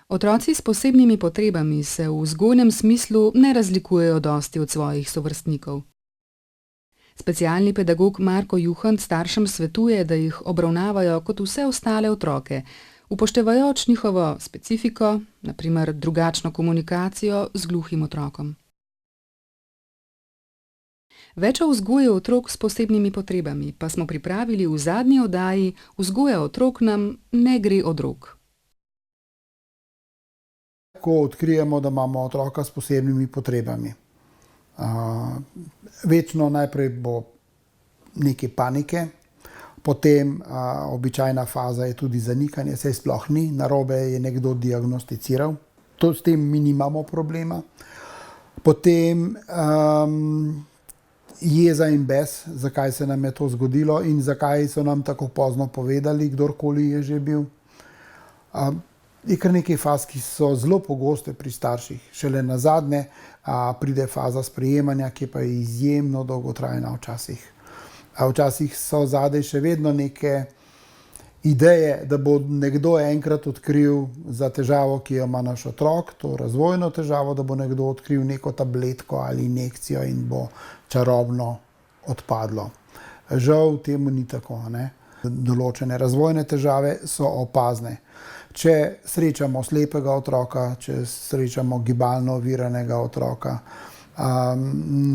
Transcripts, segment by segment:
Otroci s posebnimi potrebami se v vzgojnem smislu ne razlikujejo dosti od svojih sovrstnikov. Specialni pedagog Marko Juhant staršem svetuje, da jih obravnavajo kot vse ostale otroke, upoštevajoč njihovo specifiko, na primer drugačno komunikacijo z gluhim otrokom. Več o vzgoji otrok s posebnimi potrebami pa smo pripravili v zadnji oddaji Vzgoja otrok nam ne gre od rok. Ko odkrijemo, da imamo otroka s posebnimi potrebami, večno najprej bo nekaj panike, potem običajna faza je tudi zanikanje, saj sploh ni narobe, je nekdo diagnosticiral. S tem mi nimamo problema. Potem jeza in bes, zakaj se nam je to zgodilo in zakaj so nam tako pozno povedali, kdorkoli je že bil. Je kar nekaj faz, ki so zelo pogoste pri starših. Šele nazadnje pride faza sprejemanja, ki pa je izjemno dolgotrajna včasih. Včasih so zadaj še vedno neke ideje, da bo nekdo enkrat odkril za težavo, ki jo ima naš otrok, to razvojno težavo, da bo nekdo odkril neko tabletko ali injekcijo in bo čarobno odpadlo. Žal temu ni tako, ne? Določene razvojne težave so opazne. Če srečamo slepega otroka, če srečamo gibalno oviranega otroka,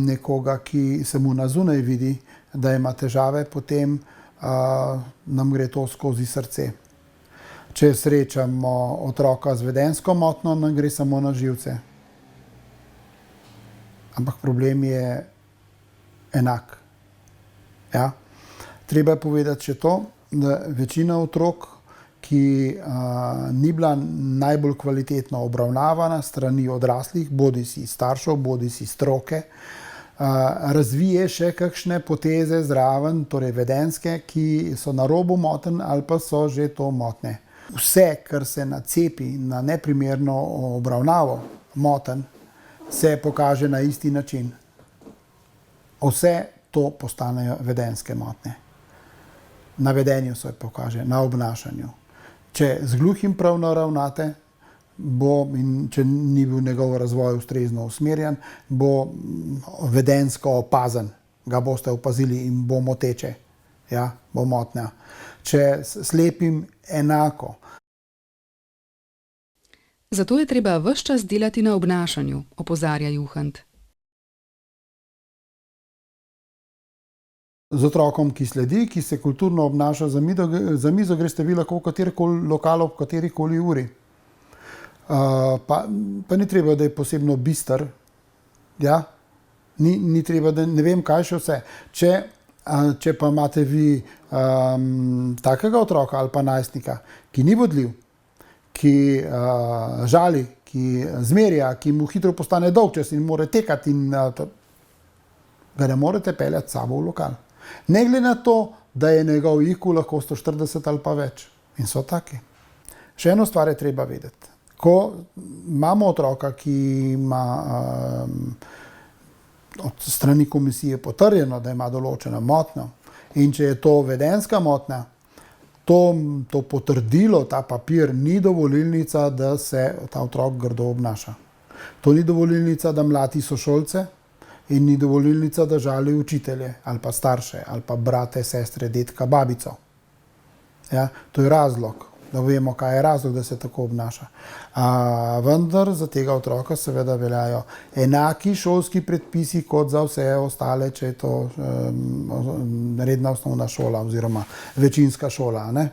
nekoga, ki se mu na zunaj vidi, da ima težave, potem nam gre to skozi srce. Če srečamo otroka z vedenjsko motnjo, nam gre samo na živce. Ampak problem je enak. Ja? Treba je povedati še to, da večina otrok, ki ni bila najbolj kvalitetno obravnavana strani odraslih, bodisi staršev, bodisi stroke, razvije še kakšne poteze zraven, torej vedenjske, ki so na robu motenj ali pa so že to motnje. Vse, kar se nacepi na neprimerno obravnavo motenj, se pokaže na isti način. Vse to postanejo vedenjske motnje. Na vedenju se pokaže, na obnašanju. Če z gluhim prav ravnate, in če ni bil njegov razvoj ustrezno usmerjen, bo vedenjsko opazen. Ga boste opazili in bo moteče. Ja, bo motnja. Če slepim enako. Zato je treba ves čas delati na obnašanju, opozarja Juhant. Z otrokom, ki sledi, ki se kulturno obnaša za mizo, greste vi lahko v katerikoli lokal ob katerikoli uri. Pa ni treba, da je posebno bister. Ja? Ni treba, da ne vem, kaj še vse. Če pa imate vi takega otroka ali pa najstnika, ki ni vodljiv, ki žali, ki zmerja, ki mu hitro postane dolgčas in mora tekati, ga ne morete peljati s sabo v lokal. Ne glede na to, da je njegov IQ lahko 140 ali pa več. In so taki. Še eno stvar je treba vedeti. Ko imamo otroka, ki ima od strani komisije potrjeno, da ima določeno motnjo, in če je to vedenjska motnja, to potrdilo, ta papir, ni dovolilnica, da se ta otrok grdo obnaša. To ni dovolilnica, da mlati sošolce, in ni dovolilnica, da žali učitelje, ali pa starše, ali pa brate, sestre, dedka, babico. Ja, to je razlog, da vemo, kaj je razlog, da se tako obnaša. Vendar za tega otroka seveda veljajo enaki šolski predpisi kot za vse ostale, če je to redna osnovna šola oziroma večinska šola, ne?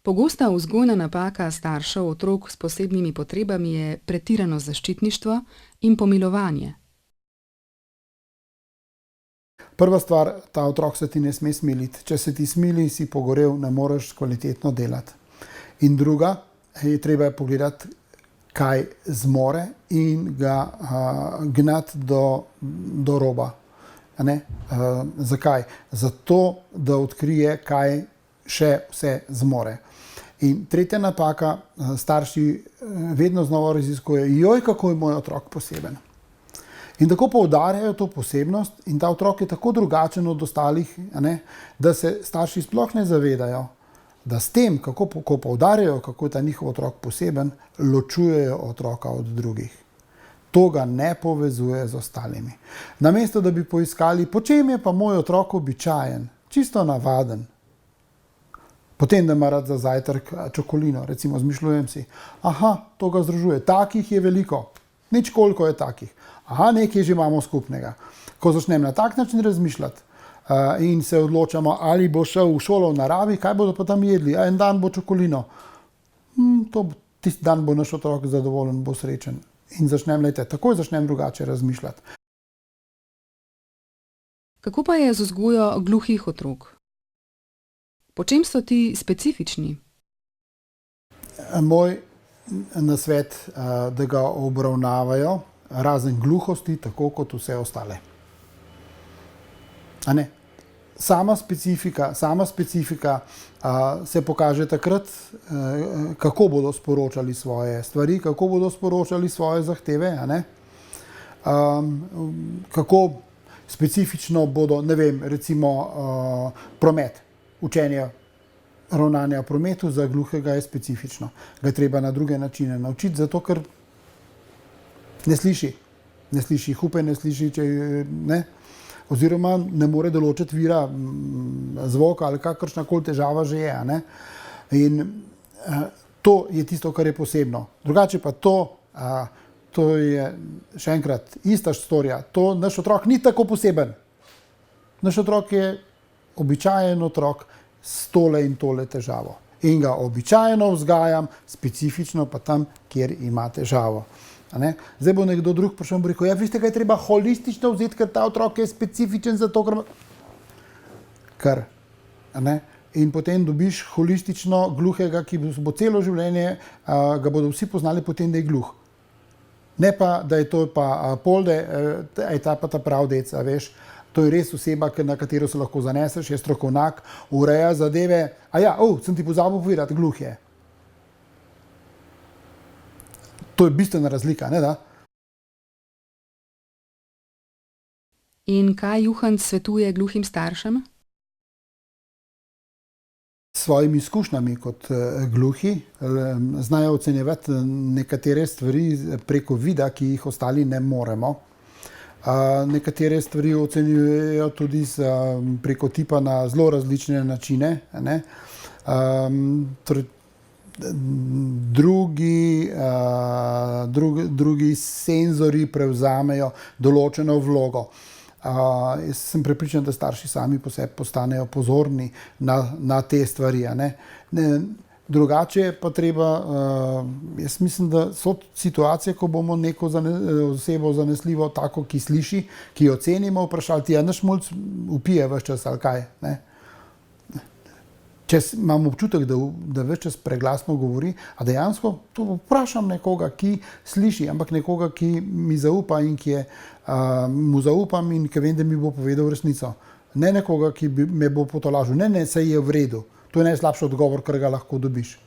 Pogosta vzgojna napaka staršev otrok s posebnimi potrebami je pretirano zaščitništvo in pomilovanje. Prva stvar, ta otrok se ti ne sme smiliti. Če se ti smili, si pogorel, ne moreš kvalitetno delati. In druga, treba je pogledati, kaj zmore in ga gnati do roba. Zakaj? Zato, da odkrije, kaj še vse zmore. In tretja napaka, starši vedno znova raziskujejo, joj, kako je moj otrok poseben. In tako poudarjajo to posebnost in ta otrok je tako drugačen od ostalih, da se starši sploh ne zavedajo, da s tem, ko poudarjajo, kako je ta njihov otrok poseben, ločujejo otroka od drugih. To ga ne povezuje z ostalimi. Namesto, da bi poiskali, po čem je pa moj otrok običajen, čisto navaden. Potem, da ima rad za zajtrk čokolino, recimo zmišljujem si, to ga združuje, takih je veliko, nič koliko je takih. Nekaj že imamo skupnega. Ko začnem na tak način razmišljati in se odločamo, ali bo šel v šolo v naravi, kaj bodo pa tam jedli, en dan bo čokolino. Tisti dan bo naš otrok zadovoljen, bo srečen. In takoj začnem drugače razmišljati. Kako pa je z vzgojo gluhih otrok? Po čem so ti specifični? Moj nasvet, da ga obravnavajo razen gluhosti, tako kot vse ostale. Sama specifika se pokaže takrat, kako bodo sporočali svoje stvari, kako bodo sporočali svoje zahteve, kako specifično bodo, recimo promet, učenje ravnanja v prometu za gluhega je specifično. Ga treba na druge načine naučiti, zato ker ne sliši hupe, ne sliši, oziroma ne more določiti vira zvoka ali kakršnakoli težava že je. In to je tisto, kar je posebno. Drugače pa to je še enkrat ista storija. Naš otrok ni tako poseben. Naš otrok je običajen otrok s tole in tole težavo. In ga običajno vzgajam, specifično pa tam, kjer ima težavo. Zdaj bo nekdo drug prišel in bo rekel, veste, kaj je treba holistično vzeti, ker ta otrok je specifičen za to, kar. In potem dobiš holistično gluhega, ki bo celo življenje, ga bodo vsi poznali potem, da je gluh. Ne pa, da je to pa polde, je ta pa ta prav dec, veš. To je res oseba, na katero se lahko zaneseš, je strokovnjak, ureja zadeve. Sem ti pozabil povedati, gluh je. To je bistvena razlika, ne da? In kaj Juhant svetuje gluhim staršem? S svojimi izkušnjami kot gluhi znajo ocenjevati nekatere stvari preko vida, ki jih ostali ne moremo. Nekatere stvari ocenjujejo tudi preko tipa na zelo različne načine. Drugi senzori prevzamejo določeno vlogo. Jaz sem prepričan, da starši sami po sebi postanejo pozorni na te stvari. Drugače pa treba, jaz mislim, da so situacije, ko bomo neko osebo zanesljivo, tako, ki sliši, ki jo cenimo, vprašali, ti naš mulc vpije ves čas ali kaj. Če imam občutek, da ves čas preglasno govori, a dejansko to vprašam nekoga, ki sliši, ampak nekoga, ki mi zaupa in ki mu zaupam in ki vem, da mi bo povedal resnico. Ne nekoga, ki me bo potolažil. Ne, saj je v redu. To je najslabši odgovor, kar ga lahko dobiš.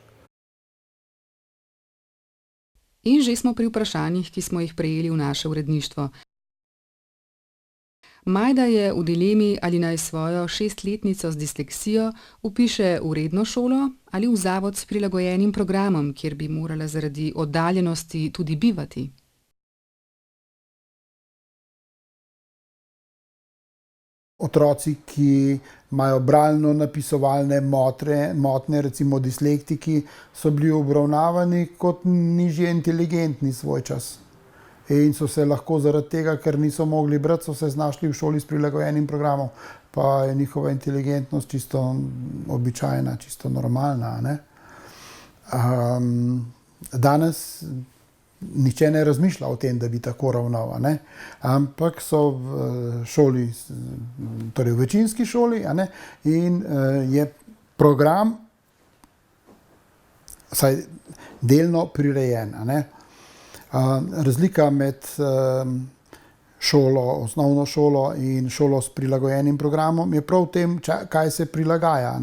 In že smo pri vprašanjih, ki smo jih prejeli v naše uredništvo. Majda je v dilemi, ali naj svojo 6-letnico z disleksijo vpiše v redno šolo ali v zavod s prilagojenim programom, kjer bi morala zaradi oddaljenosti tudi bivati. Otroci, ki imajo bralno-napisovalne motnje, recimo dislektiki, so bili obravnavani kot nižje inteligentni svoj čas. In so se lahko zaradi tega, ker niso mogli brati, so se znašli v šoli s prilagojenim programom, pa je njihova inteligentnost čisto običajna, čisto normalna. Danes nihče ne razmišlja o tem, da bi tako ravnal, ampak so v šoli, torej v večinski šoli, in je program vsaj delno prirejen. Razlika med osnovno šolo in šolo s prilagojenim programom je prav v tem, kaj se prilagaja.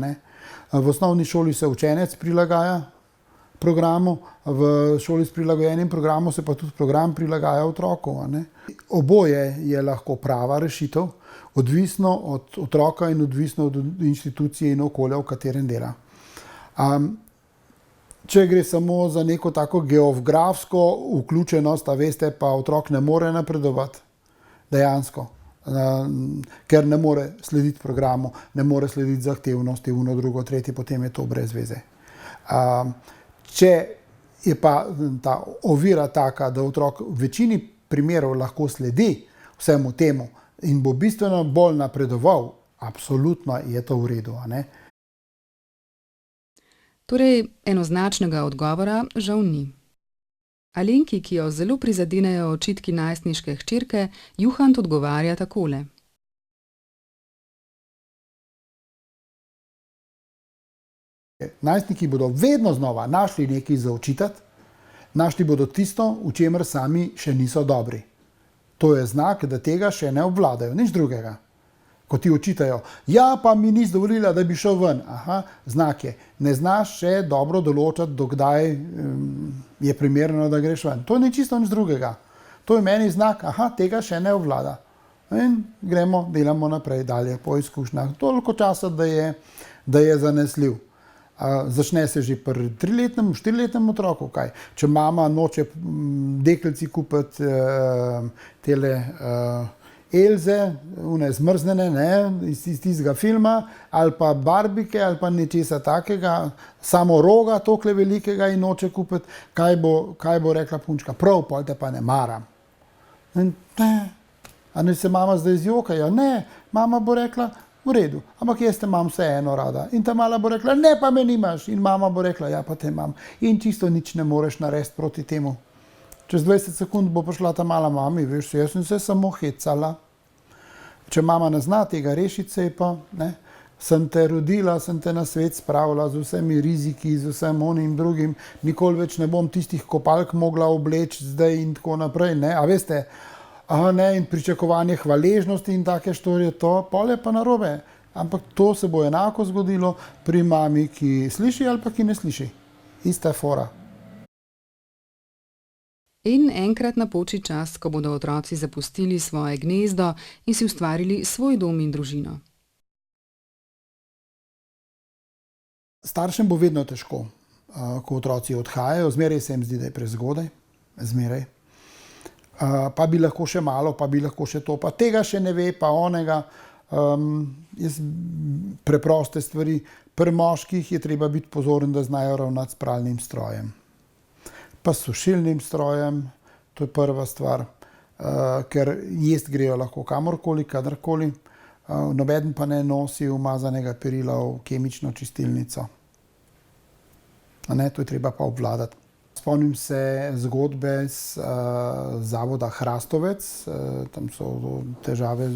V osnovni šoli se učenec prilagaja programu, v šoli s prilagojenim programom se pa tudi program prilagaja otroku. Oboje je lahko prava rešitev, odvisno od otroka in odvisno od institucije in okolja, v katerem dela. Če gre samo za neko tako geografsko vključenost, a veste, pa otrok ne more napredovati dejansko, ker ne more slediti programu, ne more slediti zahtevnosti, uno, drugo, tretje, potem je to brez veze. Če je pa ta ovira taka, da otrok v večini primerov lahko sledi vsemu temu in bo bistveno bolj napredoval, absolutno je to v redu, a ne? Torej, enoznačnega odgovora žal ni. Alenki, ki jo zelo prizadenejo očitki najstniške hčerke, Juhant odgovarja takole. Najstniki bodo vedno znova našli nekaj za očitati, našli bodo tisto, v čemer sami še niso dobri. To je znak, da tega še ne obvladajo, nič drugega. Ko ti očitajo, ja, pa mi nisi dovolila, da bi šel ven. Aha, znak je, ne znaš še dobro določati, dokdaj je primerno, da greš ven. To ni čisto nič drugega. To je meni znak, aha, tega še ne obvlada. In gremo, delamo naprej, dalje po izkušnjah. Toliko časa, da je zanesljiv. Začne se že pri 3-letnem, 4-letnem otroku, kaj. Če mama noče deklici kupiti tele Elze, one zmrznjene, ne, iz tistega filma, ali pa barbike, ali pa nečesa takega, samo roga tokle velikega in noče kupiti, kaj bo rekla punčka, prav, pol te pa ne maram. In ne, a ne se mama zdaj zjokajo? Ne, mama bo rekla, v redu, ampak jaz te imam vseeno rada. In ta mala bo rekla, ne, pa me nimaš. In mama bo rekla, ja, pa te imam. In čisto nič ne moreš narediti proti temu. Čez 20 sekund bo prišla ta mala mami, veš, jaz sem se samo hecala. Če mama ne zna tega rešiti, se je pa, ne, sem te rodila, sem te na svet spravila z vsemi riziki, z vsem onim drugim, nikoli več ne bom tistih kopalk mogla obleči zdaj in tako naprej, ne, a veste, ne, in pričakovanje hvaležnosti in take štorije, to pol je pa narobe. Ampak to se bo enako zgodilo pri mami, ki sliši ali pa ki ne sliši. Ista fora. In enkrat napoči čas, ko bodo otroci zapustili svoje gnezdo in si ustvarili svoj dom in družino. Staršem bo vedno težko, ko otroci odhajajo, zmeraj se jim zdi, da je prezgodaj, zmeraj. Pa bi lahko še malo, pa bi lahko še to, pa tega še ne ve, pa onega. Preproste stvari. Pri moških je treba biti pozoren, da znajo ravnati s pralnim strojem. Pa s sušilnim strojem, to je prva stvar, ker jest grejo lahko kamorkoli, kadarkoli, nobeden pa ne nosi umazanega perila v kemično čistilnico. Ne, to je treba pa obvladati. Spomnim se zgodbe z zavoda Hrastovec, tam so težave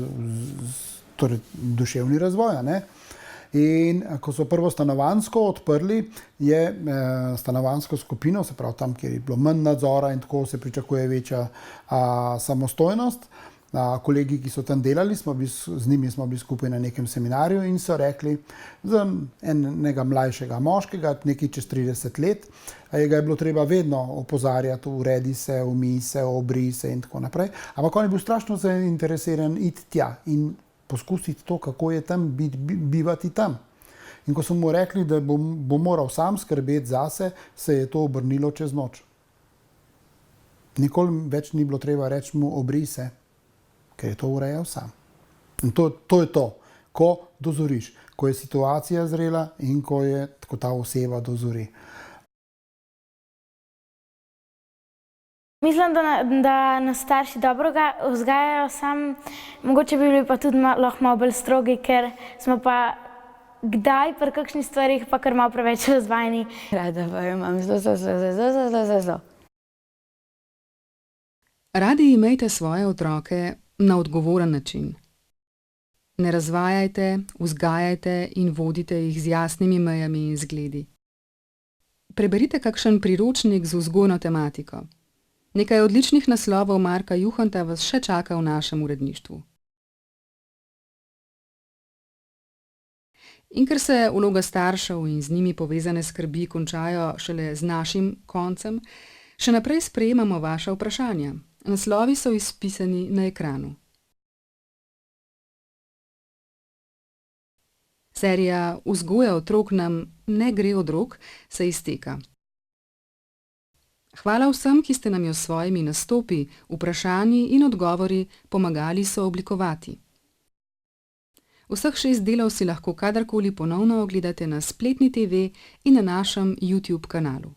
torej duševni razvoj, ne. In ko so prvo stanovanjsko odprli, je stanovanjsko skupino, se pravi tam, kjer je bilo manj nadzora in tako se pričakuje večja samostojnost. Kolegi, ki so tam delali, z njimi smo bili skupaj na nekem seminarju in so rekli, za enega mlajšega moškega, nekaj čez 30 let, ga je bilo treba vedno opozarjati, uredi se, umij se, obri se in tako naprej. Ampak on je bil strašno zainteresiran iti tja in poskusiti to, kako je tam bivati tam. In ko so mu rekli, da bo moral sam skrbeti zase, se je to obrnilo čez noč. Nikoli več ni bilo treba reči mu obri se, ker je to urejal sam. In to je to, ko dozoriš, ko je situacija zrela in ko ta oseba dozori. Mislim, da nas starši dobro vzgajajo, mogoče bi bili pa tudi lahko malo bolj strogi, ker smo pa kdaj pri kakšnih stvarih pa kar malo preveč razvajeni. Rada pa jo imam zelo. Radi imejte svoje otroke na odgovoren način. Ne razvajajte, vzgajajte in vodite jih z jasnimi mejami in zgledi. Preberite kakšen priročnik z vzgojno tematiko. Nekaj odličnih naslovov Marka Juhanta vas še čaka v našem uredništvu. In ker se vloga staršev in z njimi povezane skrbi končajo šele z našim koncem, še naprej sprejemamo vaša vprašanja. Naslovi so izpisani na ekranu. Serija Vzgoja otrok nam ne gre od rok se izteka. Hvala vsem, ki ste nam jo s svojimi nastopi, vprašanji in odgovori pomagali sooblikovati. Vseh 6 delov si lahko kadarkoli ponovno ogledate na spletni TV in na našem YouTube kanalu.